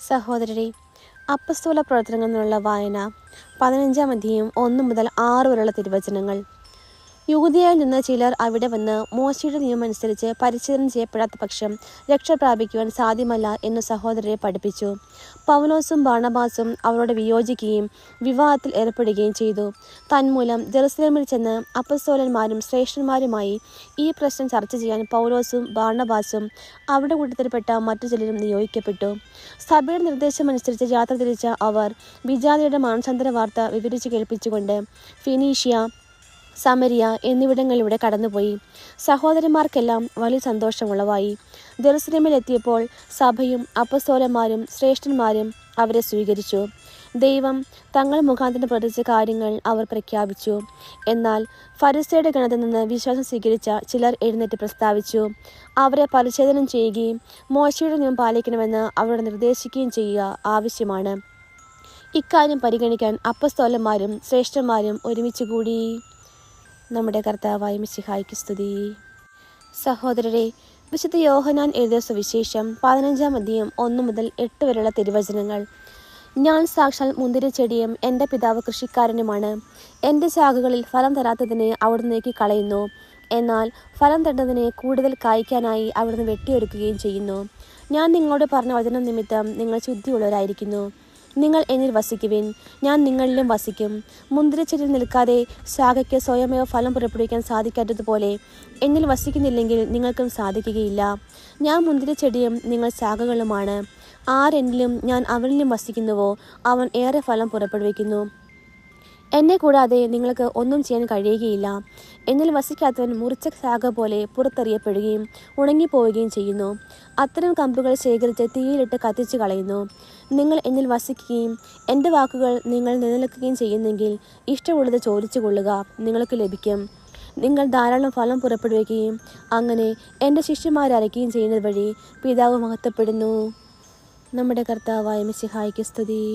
സഹോദരരെ, അപ്പസ്തോല പ്രവർത്തനങ്ങളിൽ നിന്നുള്ള വായന 15-ാം അധ്യായം 1 മുതൽ 6 വരെയുള്ള തിരുവചനങ്ങൾ. യൂദയായിൽ നിന്ന് ചിലർ അവിടെ വന്ന് മോശയുടെ നിയമമനുസരിച്ച് പരിച്ഛേദന ചെയ്യപ്പെടാത്ത പക്ഷം രക്ഷ പ്രാപിക്കുവാൻ സാധ്യമല്ല എന്ന് സഹോദരരെ പഠിപ്പിച്ചു. പൗലോസും ബാർണബാസും അവരോട് വിയോജിക്കുകയും വിവാദത്തിൽ ഏർപ്പെടുകയും ചെയ്തു. തന്മൂലം ജെറുസലേമിൽ ചെന്ന് അപ്പസ്തോലന്മാരും ശ്രേഷ്ഠന്മാരുമായി ഈ പ്രശ്നം ചർച്ച ചെയ്യാൻ പൗലോസും ബാർണബാസും അവരുടെ കൂട്ടത്തിൽപ്പെട്ട മറ്റു ചിലരും നിയോഗിക്കപ്പെട്ടു. സഭയുടെ നിർദ്ദേശമനുസരിച്ച് യാത്ര തിരിച്ച അവർ വിജാതിയുടെ മാനസാന്തര വാർത്ത വിവരിച്ചു കേൾപ്പിച്ചുകൊണ്ട് ഫിനീഷ്യ, സമരിയ എന്നിവിടങ്ങളിലൂടെ കടന്നുപോയി. സഹോദരന്മാർക്കെല്ലാം വലിയ സന്തോഷമുളവായി. ജെറുസലേമിലെത്തിയപ്പോൾ സഭയും അപ്പസ്തോലന്മാരും ശ്രേഷ്ഠന്മാരും അവരെ സ്വീകരിച്ചു. ദൈവം തങ്ങൾ മുഖാന്തരം പ്രവർത്തിച്ച കാര്യങ്ങൾ അവർ പ്രഖ്യാപിച്ചു. എന്നാൽ ഫരിസേയരുടെ ഗണത്തിൽ നിന്ന് വിശ്വാസം സ്വീകരിച്ച ചിലർ എഴുന്നേറ്റ് പ്രസ്താവിച്ചു. അവരെ പരിച്ഛേദനം ചെയ്യുകയും മോശയുടെ നിയമം പാലിക്കണമെന്ന് അവരോട് നിർദ്ദേശിക്കുകയും ചെയ്യുക ആവശ്യമാണ്. ഇക്കാര്യം പരിഗണിക്കാൻ അപ്പസ്തോലന്മാരും ശ്രേഷ്ഠന്മാരും ഒരുമിച്ചുകൂടി. നമ്മുടെ കർത്താവായ മിശിഹായ്ക്ക് സ്തുതി. സഹോദരരെ, വിശുദ്ധ യോഹന്നാൻ എഴുതിയ സുവിശേഷം 15-ാം അധ്യായം 1 മുതൽ 8 വരെയുള്ള തിരുവചനങ്ങൾ. ഞാൻ സാക്ഷാൽ മുന്തിരിച്ചെടിയും എൻ്റെ പിതാവ് കൃഷിക്കാരനുമാണ്. എൻ്റെ ശാഖകളിൽ ഫലം തരാത്തതിനെ അവിടുന്ന് നീക്കിക്കളയുന്നു. എന്നാൽ ഫലം തരുന്നതിനെ കൂടുതൽ കായ്ക്കാനായി അവിടുന്ന് വെട്ടിയൊരുക്കുകയും ചെയ്യുന്നു. ഞാൻ നിങ്ങളോട് പറഞ്ഞ വചനം നിമിത്തം നിങ്ങൾ ശുദ്ധിയുള്ളവരായിരിക്കുന്നു. നിങ്ങൾ എന്നിൽ വസിക്കുവിൻ, ഞാൻ നിങ്ങളിലും വസിക്കും. മുന്തിരിച്ചെടിയിൽ നിൽക്കാതെ ശാഖയ്ക്ക് സ്വയമേവ ഫലം പുറപ്പെടുവിക്കാൻ സാധിക്കാത്തതുപോലെ എന്നിൽ വസിക്കുന്നില്ലെങ്കിൽ നിങ്ങൾക്കും സാധിക്കുകയില്ല. ഞാൻ മുന്തിരിച്ചെടിയും നിങ്ങൾ ശാഖകളുമാണ്. ആരെന്നിലും ഞാൻ അവനിലും വസിക്കുന്നുവോ അവൻ ഏറെ ഫലം പുറപ്പെടുവിക്കുന്നു. എന്നെ കൂടാതെ നിങ്ങൾക്ക് ഒന്നും ചെയ്യാൻ കഴിയുകയില്ല. എന്നിൽ വസിക്കാത്തവൻ മുറിച്ച ശാഖ പോലെ പുറത്തെറിയപ്പെടുകയും ഉണങ്ങിപ്പോവുകയും ചെയ്യുന്നു. അത്തരം കമ്പുകൾ ശേഖരിച്ച് തീയിലിട്ട് കത്തിച്ചു കളയുന്നു. നിങ്ങൾ എന്നിൽ വസിക്കുകയും എൻ്റെ വാക്കുകൾ നിങ്ങൾ നിലനിൽക്കുകയും ചെയ്യുന്നെങ്കിൽ ഇഷ്ടമുള്ളത് ചോദിച്ചു കൊള്ളുക, നിങ്ങൾക്ക് ലഭിക്കും. നിങ്ങൾ ധാരാളം ഫലം പുറപ്പെടുവിക്കുകയും അങ്ങനെ എൻ്റെ ശിഷ്യന്മാരയക്കുകയും ചെയ്യുന്നത് വഴി പിതാവ് മഹത്വപ്പെടുന്നു. നമ്മുടെ കർത്താവായ മിശിഹായ്ക്ക് സ്തുതി.